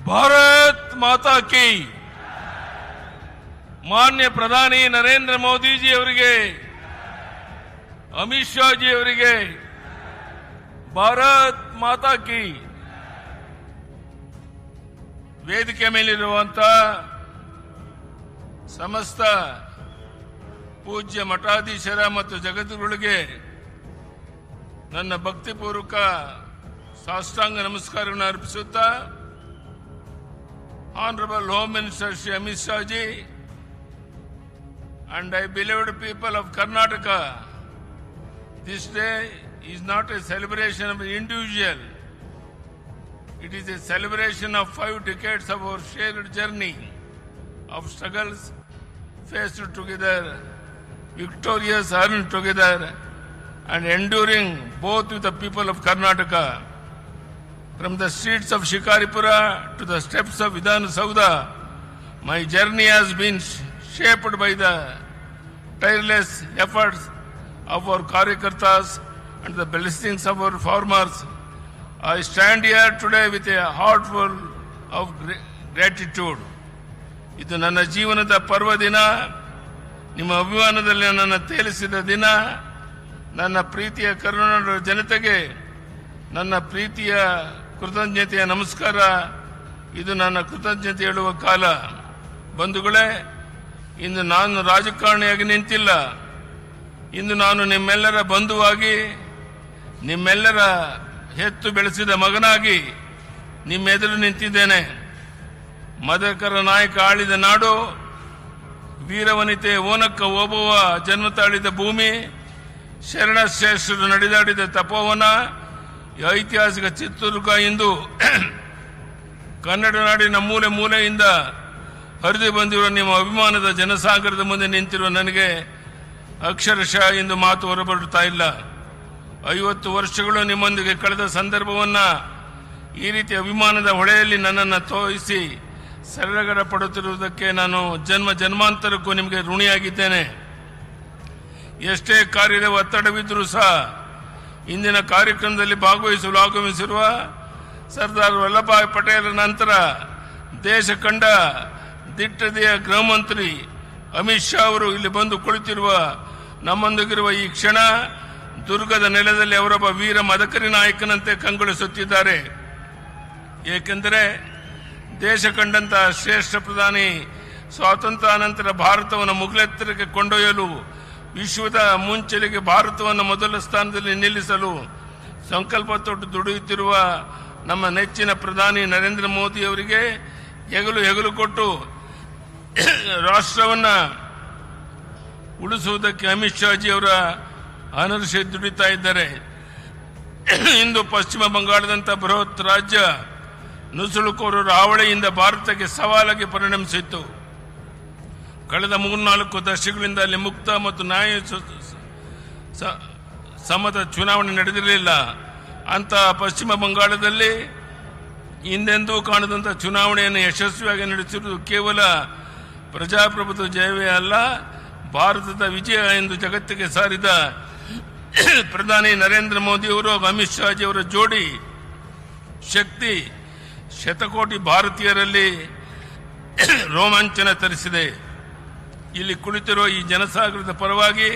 ಭಾರತ್ ಮಾತಾ ಕಿ. ಮಾನ್ಯ ಪ್ರಧಾನಿ ನರೇಂದ್ರ ಮೋದಿಜಿ ಅವರಿಗೆ, ಅಮಿತ್ ಶಾ ಜಿ ಅವರಿಗೆ ಭಾರತ್ ಮಾತಾ ಕಿ. ವೇದಿಕೆ ಮೇಲಿರುವಂತಹ ಸಮಸ್ತ ಪೂಜ್ಯ ಮಠಾಧೀಶರ ಮತ್ತು ಜಗದ್ಗುರುಗಳಿಗೆ ನನ್ನ ಭಕ್ತಿಪೂರ್ವಕ ಸಾಷ್ಟಾಂಗ ನಮಸ್ಕಾರವನ್ನು ಅರ್ಪಿಸುತ್ತಾ, Honorable Home Minister Shri Amit Shah ji and I beloved people of Karnataka, this day is not a celebration of an individual. It is a celebration of 5 decades of our shared journey of struggles faced together, victorious earned together, and enduring both with the people of Karnataka. From the streets of Shikaripura to the steps of Vidhan Sauda, my journey has been shaped by the tireless efforts of our Karyakartas and the blessings of our farmers. I stand here today with a heart full of gratitude. ಇದು ನನ್ನ ಜೀವನದ ಪರ್ವ ದಿನ, ನಿಮ್ಮ ಅಭಿಮಾನದಲ್ಲಿ ನನ್ನ ತೇಲಿಸಿದ ದಿನ. ನನ್ನ ಪ್ರೀತಿಯ ಕರುನಾಡ ಜನತೆಗೆ ನನ್ನ ಪ್ರೀತಿಯ ಕೃತಜ್ಞತೆಯ ನಮಸ್ಕಾರ. ಇದು ನನ್ನ ಕೃತಜ್ಞತೆ ಹೇಳುವ ಕಾಲ. ಬಂಧುಗಳೇ, ಇಂದು ನಾನು ರಾಜಕಾರಣಿಯಾಗಿ ನಿಂತಿಲ್ಲ. ಇಂದು ನಾನು ನಿಮ್ಮೆಲ್ಲರ ಬಂಧುವಾಗಿ, ನಿಮ್ಮೆಲ್ಲರ ಹೆತ್ತು ಬೆಳೆಸಿದ ಮಗನಾಗಿ ನಿಮ್ಮೆದುರು ನಿಂತಿದ್ದೇನೆ. ಮದಕರ ನಾಯಕ ಆಳಿದ ನಾಡು, ವೀರವನಿತೆ ಓನಕ್ಕ ಓಬವ್ವ ಜನ್ಮ ತಾಳಿದ ಭೂಮಿ, ಶರಣ ಶ್ರೇಷ್ಠರು ನಡೆದಾಡಿದ ತಪೋವನ, ಐತಿಹಾಸಿಕ ಚಿತ್ರದುರ್ಗ ಇಂದು ಕನ್ನಡ ನಾಡಿನ ಮೂಲೆ ಮೂಲೆಯಿಂದ ಹರಿದು ಬಂದಿರುವ ನಿಮ್ಮ ಅಭಿಮಾನದ ಜನಸಾಗರದ ಮುಂದೆ ನಿಂತಿರುವ ನನಗೆ ಅಕ್ಷರಶಃ ಇಂದು ಮಾತು ಹೊರಬರುತ್ತಾ ಇಲ್ಲ. 50 ವರ್ಷಗಳು ನಿಮ್ಮೊಂದಿಗೆ ಕಳೆದ ಸಂದರ್ಭವನ್ನ ಈ ರೀತಿ ಅಭಿಮಾನದ ಹೊಳೆಯಲ್ಲಿ ನನ್ನನ್ನು ತೋರಿಸಿ ಸಡಗರ ಪಡುತ್ತಿರುವುದಕ್ಕೆ ನಾನು ಜನ್ಮ ಜನ್ಮಾಂತರಕ್ಕೂ ನಿಮಗೆ ಋಣಿಯಾಗಿದ್ದೇನೆ. ಎಷ್ಟೇ ಕಾರ್ಯದ ಒತ್ತಡವಿದ್ದರೂ ಸಹ ಇಂದಿನ ಕಾರ್ಯಕ್ರಮದಲ್ಲಿ ಭಾಗವಹಿಸಲು ಆಗಮಿಸಿರುವ ಸರ್ದಾರ್ ವಲ್ಲಭಭಾಯ್ ಪಟೇಲ್ ನಂತರ ದೇಶ ಕಂಡ ದಿಟ್ಟದೆಯ ಗೃಹ ಮಂತ್ರಿ ಅಮಿತ್ ಶಾ ಅವರು ಇಲ್ಲಿ ಬಂದು ಕುಳಿತಿರುವ ನಮ್ಮೊಂದಿಗಿರುವ ಈ ಕ್ಷಣ, ದುರ್ಗದ ನೆಲದಲ್ಲಿ ಅವರೊಬ್ಬ ವೀರ ಮದಕರಿ ನಾಯಕನಂತೆ ಕಂಗೊಳಿಸುತ್ತಿದ್ದಾರೆ. ಏಕೆಂದರೆ ದೇಶ ಕಂಡಂತಹ ಶ್ರೇಷ್ಠ ಪ್ರಧಾನಿ ಸ್ವಾತಂತ್ರ್ಯಾನಂತರ ಭಾರತವನ್ನು ಮುಗಿಲೆತ್ತರಕ್ಕೆ ಕೊಂಡೊಯ್ಯಲು, ವಿಶ್ವದ ಮುಂಚೆಲೆಗೆ ಭಾರತವನ್ನು ಮೊದಲ ಸ್ಥಾನದಲ್ಲಿ ನಿಲ್ಲಿಸಲು ಸಂಕಲ್ಪ ತೊಟ್ಟು ದುಡಿಯುತ್ತಿರುವ ನಮ್ಮ ನೆಚ್ಚಿನ ಪ್ರಧಾನಿ ನರೇಂದ್ರ ಮೋದಿ ಅವರಿಗೆ ಹೆಗಲು ಕೊಟ್ಟು ರಾಷ್ಟ್ರವನ್ನು ಉಳಿಸುವುದಕ್ಕೆ ಅಮಿತ್ ಶಾ ಜಿ ಅವರ ಅನರ್ಷೆ ದುಡಿತಾ ಇದ್ದಾರೆ. ಇಂದು ಪಶ್ಚಿಮ ಬಂಗಾಳದಂಥ ಬೃಹತ್ ರಾಜ್ಯ ನುಸುಳುಕೋರರ ಹಾವಳಿಯಿಂದ ಭಾರತಕ್ಕೆ ಸವಾಲಾಗಿ ಪರಿಣಮಿಸಿತ್ತು. ಕಳೆದ 3-4 ದಶಕಗಳಿಂದ ಅಲ್ಲಿ ಮುಕ್ತ ಮತ್ತು ನ್ಯಾಯ ಸಮ್ಮತ ಚುನಾವಣೆ ನಡೆದಿರಲಿಲ್ಲ. ಅಂತ ಪಶ್ಚಿಮ ಬಂಗಾಳದಲ್ಲಿ ಹಿಂದೆಂದೂ ಕಾಣದಂಥ ಚುನಾವಣೆಯನ್ನು ಯಶಸ್ವಿಯಾಗಿ ನಡೆಸಿರುವುದು ಕೇವಲ ಪ್ರಜಾಪ್ರಭುತ್ವ ಜಯವೇ ಅಲ್ಲ, ಭಾರತದ ವಿಜಯ ಎಂದು ಜಗತ್ತಿಗೆ ಸಾರಿದ ಪ್ರಧಾನಿ ನರೇಂದ್ರ ಮೋದಿ ಅವರು ಅಮಿತ್ ಶಾ ಜಿ ಅವರ ಜೋಡಿ ಶಕ್ತಿ ಶತಕೋಟಿ ಭಾರತೀಯರಲ್ಲಿ ರೋಮಾಂಚನ ತರಿಸಿದೆ. ಇಲ್ಲಿ ಕುಳಿತಿರುವ ಈ ಜನಸಾಗರದ ಪರವಾಗಿ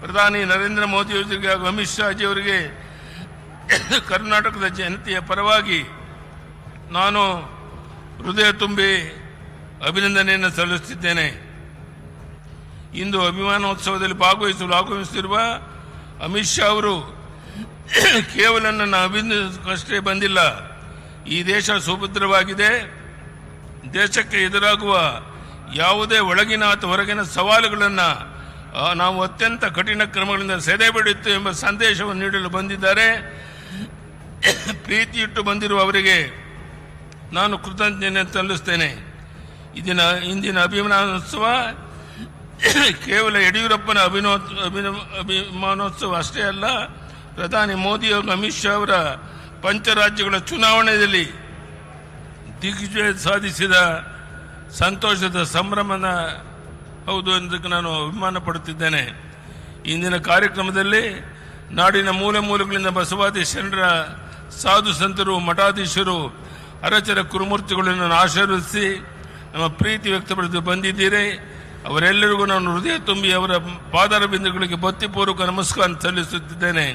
ಪ್ರಧಾನಿ ನರೇಂದ್ರ ಮೋದಿ ಅವರಿಗೆ ಹಾಗೂ ಅಮಿತ್ ಶಾ ಜಿ ಅವರಿಗೆ ಕರ್ನಾಟಕದ ಜನತೆಯ ಪರವಾಗಿ ನಾನು ಹೃದಯ ತುಂಬಿ ಅಭಿನಂದನೆಯನ್ನು ಸಲ್ಲಿಸುತ್ತಿದ್ದೇನೆ. ಇಂದು ಅಭಿಮಾನೋತ್ಸವದಲ್ಲಿ ಭಾಗವಹಿಸಲು ಆಗಮಿಸುತ್ತಿರುವ ಅಮಿತ್ ಶಾ ಅವರು ಕೇವಲ ನನ್ನ ಅಭಿನಂದನೆಗಷ್ಟೇ ಬಂದಿಲ್ಲ. ಈ ದೇಶ ಸುಭದ್ರವಾಗಿದೆ. ದೇಶಕ್ಕೆ ಎದುರಾಗುವ ಯಾವುದೇ ಒಳಗಿನ ಅಥವಾ ಹೊರಗಿನ ಸವಾಲುಗಳನ್ನು ನಾವು ಅತ್ಯಂತ ಕಠಿಣ ಕ್ರಮಗಳಿಂದ ಸೆದೆಬಡಿತ್ತು ಎಂಬ ಸಂದೇಶವನ್ನು ನೀಡಲು ಬಂದಿದ್ದಾರೆ. ಪ್ರೀತಿ ಇಟ್ಟು ಬಂದಿರುವ ಅವರಿಗೆ ನಾನು ಕೃತಜ್ಞತೆ ಸಲ್ಲಿಸುತ್ತೇನೆ. ಇಂದಿನ ಅಭಿಮಾನೋತ್ಸವ ಕೇವಲ ಯಡಿಯೂರಪ್ಪನ ಅಭಿಮಾನೋತ್ಸವ ಅಷ್ಟೇ ಅಲ್ಲ, ಪ್ರಧಾನಿ ಮೋದಿ ಹಾಗೂ ಅಮಿತ್ ಶಾ ಅವರ ಪಂಚರಾಜ್ಯಗಳ ಚುನಾವಣೆಯಲ್ಲಿ ದಿಗ್ವಿಜಯ ಸಾಧಿಸಿದ ಸಂತೋಷದ ಸಂಭ್ರಮದ ಹೌದು ಎಂದಕ್ಕೆ ನಾನು ಅಭಿಮಾನ ಪಡುತ್ತಿದ್ದೇನೆ. ಇಂದಿನ ಕಾರ್ಯಕ್ರಮದಲ್ಲಿ ನಾಡಿನ ಮೂಲೆ ಮೂಲೆಗಳಿಂದ ಬಸವಾದಿ ಶರಣರ ಸಾಧು ಸಂತರು, ಮಠಾಧೀಶರು ಅರಚರ ಕುರುಮೂರ್ತಿಗಳನ್ನು ಆಶೀರ್ವದಿಸಿ ನಮ್ಮ ಪ್ರೀತಿ ವ್ಯಕ್ತಪಡಿಸಿ ಬಂದಿದ್ದೀರಿ. ಅವರೆಲ್ಲರಿಗೂ ನಾನು ಹೃದಯ ತುಂಬಿ ಅವರ ಪಾದಾರ ಬಿಂದುಗಳಿಗೆ ಭಕ್ತಿಪೂರ್ವಕ ನಮಸ್ಕಾರ ಸಲ್ಲಿಸುತ್ತಿದ್ದೇನೆ.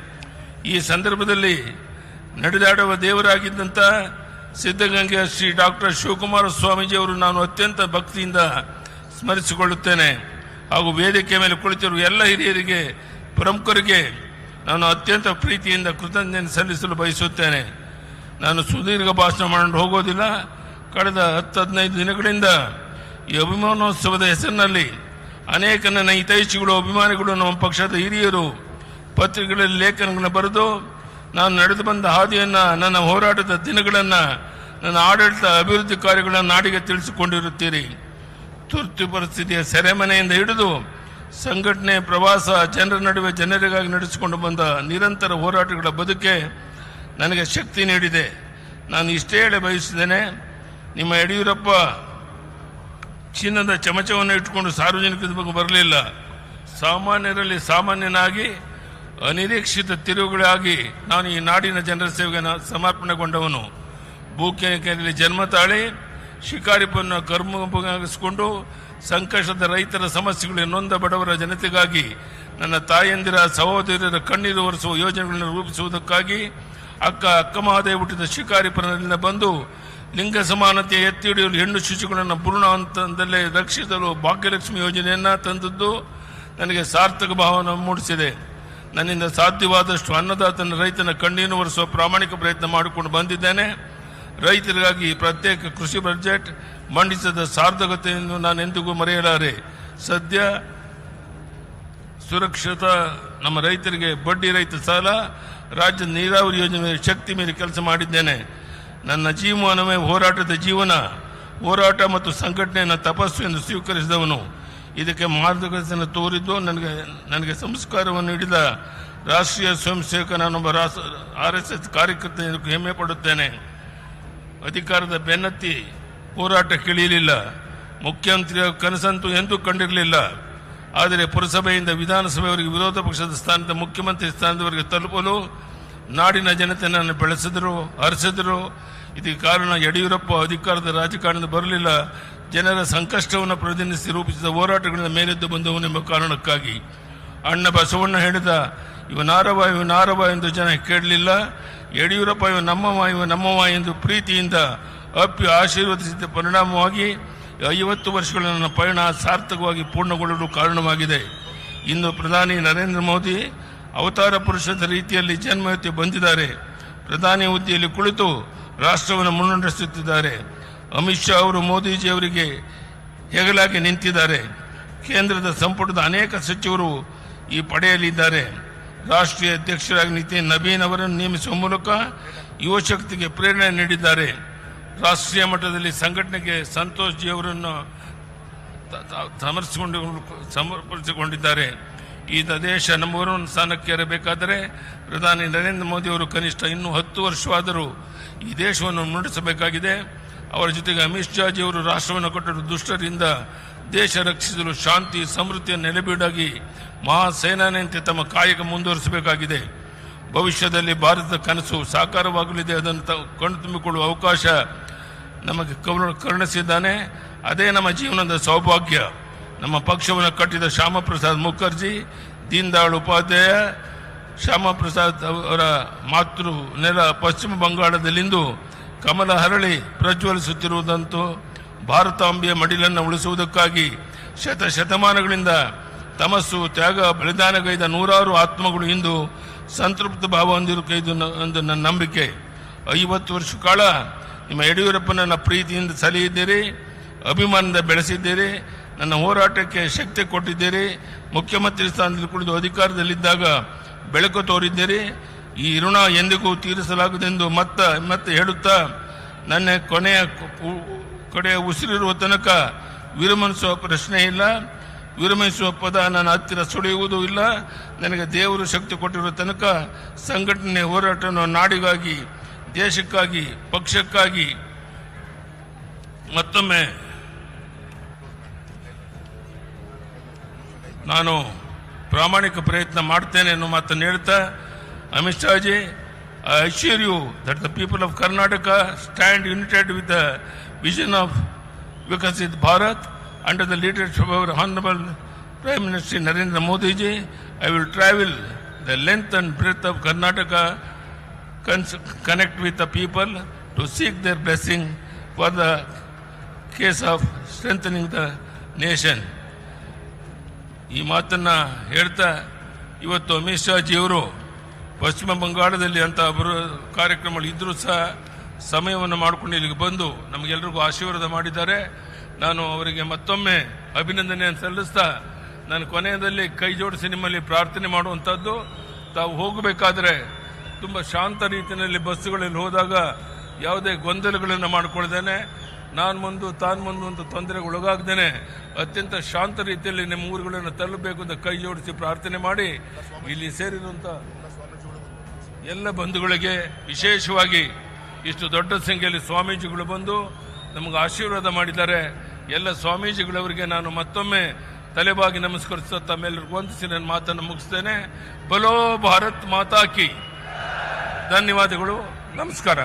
ಈ ಸಂದರ್ಭದಲ್ಲಿ ನಡೆದಾಡುವ ದೇವರಾಗಿದ್ದಂಥ ಸಿದ್ಧಗಂಗೆಯ ಶ್ರೀ ಡಾಕ್ಟರ್ ಶಿವಕುಮಾರ ಸ್ವಾಮೀಜಿಯವರು ನಾನು ಅತ್ಯಂತ ಭಕ್ತಿಯಿಂದ ಸ್ಮರಿಸಿಕೊಳ್ಳುತ್ತೇನೆ. ಹಾಗೂ ವೇದಿಕೆ ಮೇಲೆ ಕುಳಿತಿರುವ ಎಲ್ಲ ಹಿರಿಯರಿಗೆ, ಪ್ರಮುಖರಿಗೆ ನಾನು ಅತ್ಯಂತ ಪ್ರೀತಿಯಿಂದ ಕೃತಜ್ಞತೆ ಸಲ್ಲಿಸಲು ಬಯಸುತ್ತೇನೆ. ನಾನು ಸುದೀರ್ಘ ಭಾಷಣ ಮಾಡಿ ಹೋಗೋದಿಲ್ಲ. ಕಳೆದ 10-15 ದಿನಗಳಿಂದ ಈ ಅಭಿಮಾನೋತ್ಸವದ ಹೆಸರಿನಲ್ಲಿ ಅನೇಕ ನನ್ನ ಹಿತೈಷಿಗಳು, ಅಭಿಮಾನಿಗಳು, ನಮ್ಮ ಪಕ್ಷದ ಹಿರಿಯರು ಪತ್ರಿಕೆಗಳಲ್ಲಿ ಲೇಖನಗಳನ್ನು ಬರೆದು ನಾನು ನಡೆದು ಬಂದ ಹಾದಿಯನ್ನು, ನನ್ನ ಹೋರಾಟದ ದಿನಗಳನ್ನು, ನನ್ನ ಆಡಳಿತ ಅಭಿವೃದ್ಧಿ ಕಾರ್ಯಗಳನ್ನು ನಾಡಿಗೆ ತಿಳಿಸಿಕೊಂಡಿರುತ್ತೀರಿ. ತುರ್ತು ಪರಿಸ್ಥಿತಿಯ ಸೆರೆಮನೆಯಿಂದ ಹಿಡಿದು ಸಂಘಟನೆ, ಪ್ರವಾಸ, ಜನರ ನಡುವೆ ಜನರಿಗಾಗಿ ನಡೆಸಿಕೊಂಡು ಬಂದ ನಿರಂತರ ಹೋರಾಟಗಳ ಬದುಕೆ ನನಗೆ ಶಕ್ತಿ ನೀಡಿದೆ. ನಾನು ಇಷ್ಟೇ ಹೇಳಿ ಬಯಸಿದ್ದೇನೆ, ನಿಮ್ಮ ಯಡಿಯೂರಪ್ಪ ಚಿನ್ನದ ಚಮಚವನ್ನು ಇಟ್ಟುಕೊಂಡು ಸಾರ್ವಜನಿಕರ ಬಗ್ಗೆ ಬರಲಿಲ್ಲ. ಸಾಮಾನ್ಯರಲ್ಲಿ ಸಾಮಾನ್ಯನಾಗಿ ಅನಿರೀಕ್ಷಿತ ತಿರುವುಗಳಾಗಿ ನಾನು ಈ ನಾಡಿನ ಜನರ ಸೇವೆಗೆ ಸಮರ್ಪಣೆಗೊಂಡವನು. ಭೂಕೆರೆಯಲ್ಲಿ ಜನ್ಮ ತಾಳಿ ಶಿಕಾರಿಪನ್ನು ಕರ್ಮಗಿಸಿಕೊಂಡು ಸಂಕಷ್ಟದ ರೈತರ ಸಮಸ್ಯೆಗಳಿಗೆ ನೊಂದ ಬಡವರ ಜನತೆಗಾಗಿ, ನನ್ನ ತಾಯಂದಿರ ಸಹೋದರರ ಕಣ್ಣೀರು ಒರೆಸುವ ಯೋಜನೆಗಳನ್ನು ರೂಪಿಸುವುದಕ್ಕಾಗಿ ಅಕ್ಕ ಮಹಾದೇವ ಹುಟ್ಟಿದ ಶಿಕಾರಿಪುರದಿಂದ ಬಂದು ಲಿಂಗ ಸಮಾನತೆ ಎತ್ತಿ ಹಿಡಿಯಲು ಹೆಣ್ಣು ಶಿಶುಗಳನ್ನು ಭ್ರೂಣ ಹಂತದಲ್ಲೇ ರಕ್ಷಿಸಲು ಭಾಗ್ಯಲಕ್ಷ್ಮಿ ಯೋಜನೆಯನ್ನು ತಂದದ್ದು ನನಗೆ ಸಾರ್ಥಕ ಭಾವನೆ ಮೂಡಿಸಿದೆ. ನನ್ನಿಂದ ಸಾಧ್ಯವಾದಷ್ಟು ಅನ್ನದಾತನ ರೈತನ ಕಣ್ಣೀರು ಒರೆಸುವ ಪ್ರಾಮಾಣಿಕ ಪ್ರಯತ್ನ ಮಾಡಿಕೊಂಡು ಬಂದಿದ್ದೇನೆ. ರೈತರಿಗಾಗಿ ಪ್ರತ್ಯೇಕ ಕೃಷಿ ಬಜೆಟ್ ಮಂಡಿಸಿದ ಸಾರ್ಥಕತೆಯನ್ನು ನಾನು ಎಂದಿಗೂ ಮರೆಯಲಾರೆ. ಸದ್ಯ ಸುರಕ್ಷಿತ ನಮ್ಮ ರೈತರಿಗೆ ಬಡ್ಡಿ ರಹಿತ ಸಾಲ, ರಾಜ್ಯದ ನೀರಾವರಿ ಯೋಜನೆ ಶಕ್ತಿ ಮೀರಿ ಕೆಲಸ ಮಾಡಿದ್ದೇನೆ. ನನ್ನ ಜೀವನವೇ ಹೋರಾಟದ ಜೀವನ. ಹೋರಾಟ ಮತ್ತು ಸಂಘಟನೆಯನ್ನು ತಪಸ್ಸು ಎಂದು ಸ್ವೀಕರಿಸಿದವನು. ಇದಕ್ಕೆ ಮಾರ್ಗದರ್ಶನ ತೋರಿದ್ದು ನನಗೆ ಸಂಸ್ಕಾರವನ್ನು ನೀಡಿದ ರಾಷ್ಟ್ರೀಯ ಸ್ವಯಂ ಸೇವಕ ನಾನೊಬ್ಬ RSS ಕಾರ್ಯಕರ್ತ ಹೆಮ್ಮೆ ಪಡುತ್ತೇನೆ. ಅಧಿಕಾರದ ಬೆನ್ನತ್ತಿ ಹೋರಾಟ ಕೇಳಿಯಲಿಲ್ಲ. ಮುಖ್ಯಮಂತ್ರಿಯ ಕನಸಂತೂ ಎಂದೂ ಕಂಡಿರಲಿಲ್ಲ. ಆದರೆ ಪುರಸಭೆಯಿಂದ ವಿಧಾನಸಭೆಯವರೆಗೆ ವಿರೋಧ ಪಕ್ಷದ ಸ್ಥಾನದ ಮುಖ್ಯಮಂತ್ರಿ ಸ್ಥಾನದವರೆಗೆ ತಲುಪಲು ನಾಡಿನ ಜನತೆ ನನ್ನ ಬೆಳೆಸಿದರು, ಹರಿಸಿದರು. ಇದಕ್ಕೆ ಕಾರಣ ಯಡಿಯೂರಪ್ಪ ಅಧಿಕಾರದ ರಾಜಕಾರಣದ ಬರಲಿಲ್ಲ, ಜನರ ಸಂಕಷ್ಟವನ್ನು ಪ್ರತಿನಿಧಿಸಿ ರೂಪಿಸಿದ ಹೋರಾಟಗಳಿಂದ ಮೇಲೆದ್ದು ಬಂದವನೆಂಬ ಕಾರಣಕ್ಕಾಗಿ. ಅಣ್ಣ ಬಸವಣ್ಣ ಹೇಳಿದ ಇವ ನಾರವ ಎಂದು ಜನ ಕೇಳಲಿಲ್ಲ. ಯಡಿಯೂರಪ್ಪ ಇವ ನಮ್ಮವ ಎಂದು ಪ್ರೀತಿಯಿಂದ ಅಪ್ಪಿ ಆಶೀರ್ವದಿಸಿದ ಪರಿಣಾಮವಾಗಿ 50 ವರ್ಷಗಳ ನನ್ನ ಪಯಣ ಸಾರ್ಥಕವಾಗಿ ಪೂರ್ಣಗೊಳ್ಳಲು ಕಾರಣವಾಗಿದೆ. ಇಂದು ಪ್ರಧಾನಿ ನರೇಂದ್ರ ಮೋದಿ ಅವತಾರ ಪುರುಷದ ರೀತಿಯಲ್ಲಿ ಜನ್ಮವೆತ್ತಿ ಬಂದಿದ್ದಾರೆ. ಪ್ರಧಾನಿ ಹುದ್ದೆಯಲ್ಲಿ ಕುಳಿತು ರಾಷ್ಟ್ರವನ್ನು ಮುನ್ನಡೆಸುತ್ತಿದ್ದಾರೆ. ಅಮಿತ್ ಶಾ ಅವರು ಮೋದಿಜಿಯವರಿಗೆ ಹೆಗಲಾಗಿ ನಿಂತಿದ್ದಾರೆ. ಕೇಂದ್ರದ ಸಂಪುಟದ ಅನೇಕ ಸಚಿವರು ಈ ಪಡೆಯಲಿದ್ದಾರೆ. ರಾಷ್ಟ್ರೀಯ ಅಧ್ಯಕ್ಷರಾಗಿ ನಿತಿನ್ ನಬೀನ್ ಅವರನ್ನು ನೇಮಿಸುವ ಮೂಲಕ ಯುವಶಕ್ತಿಗೆ ಪ್ರೇರಣೆ ನೀಡಿದ್ದಾರೆ. ರಾಷ್ಟ್ರೀಯ ಮಟ್ಟದಲ್ಲಿ ಸಂಘಟನೆಗೆ ಸಂತೋಷ್ ಜಿ ಅವರನ್ನು ಸಮರ್ಪಿಸಿಕೊಂಡಿದ್ದಾರೆ. ಈ ದೇಶ ನಂಬರ್ 1 ಸ್ಥಾನಕ್ಕೆ ಏರಬೇಕಾದರೆ ಪ್ರಧಾನಿ ನರೇಂದ್ರ ಮೋದಿ ಅವರು ಕನಿಷ್ಠ ಇನ್ನೂ 10 ವರ್ಷವಾದರೂ ಈ ದೇಶವನ್ನು ಮುನ್ನಡೆಸಬೇಕಾಗಿದೆ. ಅವರ ಜೊತೆಗೆ ಅಮಿತ್ ಶಾ ಜಿ ಅವರು ರಾಷ್ಟ್ರವನ್ನು ಕಟ್ಟಲು ದುಷ್ಟರಿಂದ ದೇಶ ರಕ್ಷಿಸಲು ಶಾಂತಿ ಸಮೃದ್ಧಿಯ ನೆಲೆಬೀಡಾಗಿ ಮಹಾಸೇನಾನಿಯಂತೆ ತಮ್ಮ ಕಾಯಕ ಮುಂದುವರಿಸಬೇಕಾಗಿದೆ. ಭವಿಷ್ಯದಲ್ಲಿ ಭಾರತದ ಕನಸು ಸಾಕಾರವಾಗಲಿದೆ. ಅದನ್ನು ಕಣ್ತುಂಬಿಕೊಳ್ಳುವ ಅವಕಾಶ ನಮಗೆ ಕರುಣಿಸಿದ್ದಾನೆ. ಅದೇ ನಮ್ಮ ಜೀವನದ ಸೌಭಾಗ್ಯ. ನಮ್ಮ ಪಕ್ಷವನ್ನು ಕಟ್ಟಿದ ಶ್ಯಾಮ ಪ್ರಸಾದ್ ಮುಖರ್ಜಿ, ದೀನ್ ದಯಾಳ್ ಉಪಾಧ್ಯಾಯ, ಶ್ಯಾಮ ಪ್ರಸಾದ್ ಅವರ ಮಾತೃ ನೆಲ ಪಶ್ಚಿಮ ಬಂಗಾಳದಲ್ಲಿಂದು ಕಮಲ ಹರಳಿ ಪ್ರಜ್ವಲಿಸುತ್ತಿರುವುದಂತೂ ಭಾರತಾಂಬೆಯ ಮಡಿಲನ್ನು ಉಳಿಸುವುದಕ್ಕಾಗಿ ಶತಮಾನಗಳಿಂದ ತಮಸ್ಸು, ತ್ಯಾಗ, ಬಲಿದಾನಗೈದ ನೂರಾರು ಆತ್ಮಗಳು ಇಂದು ಸಂತೃಪ್ತ ಭಾವ ಹೊಂದಿರುವುದು ಎಂದು ನನ್ನ ನಂಬಿಕೆ. 50 ವರ್ಷ ಕಾಲ ನಿಮ್ಮ ಯಡಿಯೂರಪ್ಪನನ್ನ ಪ್ರೀತಿಯಿಂದ ಸಲಹಿದ್ದೀರಿ, ಅಭಿಮಾನದಿಂದ ಬೆಳೆಸಿದ್ದೀರಿ, ನನ್ನ ಹೋರಾಟಕ್ಕೆ ಶಕ್ತಿ ಕೊಟ್ಟಿದ್ದೀರಿ. ಮುಖ್ಯಮಂತ್ರಿ ಸ್ಥಾನದಲ್ಲಿ ಕುಳಿತು ಅಧಿಕಾರದಲ್ಲಿದ್ದಾಗ ಬೆಳಕು ತೋರಿದ್ದೀರಿ. ಈ ಋಣ ಎಂದಿಗೂ ತೀರಿಸಲಾಗುವುದೆಂದು ಮತ್ತೆ ಹೇಳುತ್ತಾ ನನ್ನ ಕಡೆಯ ಉಸಿರಿರುವ ತನಕ ವಿರಮಿಸುವ ಪ್ರಶ್ನೆ ಇಲ್ಲ. ವಿರಮಿಸುವ ಪದ ನನ್ನ ಹತ್ತಿರ ಸುಳಿಯುವುದೂ ಇಲ್ಲ. ನನಗೆ ದೇವರು ಶಕ್ತಿ ಕೊಟ್ಟಿರುವ ತನಕ ಸಂಘಟನೆ ಹೋರಾಟವನ್ನು ನಾಡಿಗಾಗಿ, ದೇಶಕ್ಕಾಗಿ, ಪಕ್ಷಕ್ಕಾಗಿ ಮತ್ತೊಮ್ಮೆ ನಾನು ಪ್ರಾಮಾಣಿಕ ಪ್ರಯತ್ನ ಮಾಡ್ತೇನೆ ಅನ್ನೋ ಮಾತನ್ನು ಹೇಳ್ತಾ, Amit Shah G I assure you that the people of Karnataka stand united with the vision of Vikasit Bharat under the leadership of our Honorable Prime Minister Narendra Modi ji. I will travel the length and breadth of Karnataka, connect with the people to seek their blessing for the case of strengthening the nation. ಈ ಮಾತನ್ನ ಹೇಳ್ತಾ ಇವತ್ತು ಅಮಿತ್ ಶಾ ಜಿಯವರು ಪಶ್ಚಿಮ ಬಂಗಾಳದಲ್ಲಿ ಅಂತ ಕಾರ್ಯಕ್ರಮಗಳು ಇದ್ರೂ ಸಹ ಸಮಯವನ್ನು ಮಾಡಿಕೊಂಡು ಇಲ್ಲಿಗೆ ಬಂದು ನಮಗೆಲ್ಲರಿಗೂ ಆಶೀರ್ವಾದ ಮಾಡಿದ್ದಾರೆ. ನಾನು ಅವರಿಗೆ ಮತ್ತೊಮ್ಮೆ ಅಭಿನಂದನೆಯನ್ನು ಸಲ್ಲಿಸ್ತಾ ನಾನು ಕೊನೆಯದಲ್ಲಿ ಕೈ ಜೋಡಿಸಿ ನಿಮ್ಮಲ್ಲಿ ಪ್ರಾರ್ಥನೆ ಮಾಡುವಂಥದ್ದು, ತಾವು ಹೋಗಬೇಕಾದ್ರೆ ತುಂಬ ಶಾಂತ ರೀತಿಯಲ್ಲಿ ಬಸ್ಸುಗಳಲ್ಲಿ ಹೋದಾಗ ಯಾವುದೇ ಗೊಂದಲಗಳನ್ನು ಮಾಡಿಕೊಳ್ದೇನೆ, ನಾನು ಮುಂದೆ ತಾನು ಮುಂದೆ ಅಂತ ತೊಂದರೆಗೆ ಒಳಗಾಗ್ದೇನೆ ಅತ್ಯಂತ ಶಾಂತ ರೀತಿಯಲ್ಲಿ ನಿಮ್ಮ ಊರುಗಳನ್ನು ತಲುಪಬೇಕು ಅಂತ ಕೈ ಜೋಡಿಸಿ ಪ್ರಾರ್ಥನೆ ಮಾಡಿ ಇಲ್ಲಿ ಸೇರಿರುವಂಥ ಎಲ್ಲ ಬಂಧುಗಳಿಗೆ, ವಿಶೇಷವಾಗಿ ಇಷ್ಟು ದೊಡ್ಡ ಸಂಖ್ಯೆಯಲ್ಲಿ ಸ್ವಾಮೀಜಿಗಳು ಬಂದು ನಮಗೆ ಆಶೀರ್ವಾದ ಮಾಡಿದ್ದಾರೆ. ಎಲ್ಲ ಸ್ವಾಮೀಜಿಗಳವರಿಗೆ ನಾನು ಮತ್ತೊಮ್ಮೆ ತಲೆಬಾಗಿ ನಮಸ್ಕರಿಸುತ್ತಾ ತಮ್ಮೆಲ್ಲರಿಗೂ ವಂದಿಸಿ ನನ್ನ ಮಾತನ್ನು ಮುಗಿಸ್ತೇನೆ. ಬಲೋ ಭಾರತ್ ಮಾತಾ ಕಿ. ಧನ್ಯವಾದಗಳು. ನಮಸ್ಕಾರ.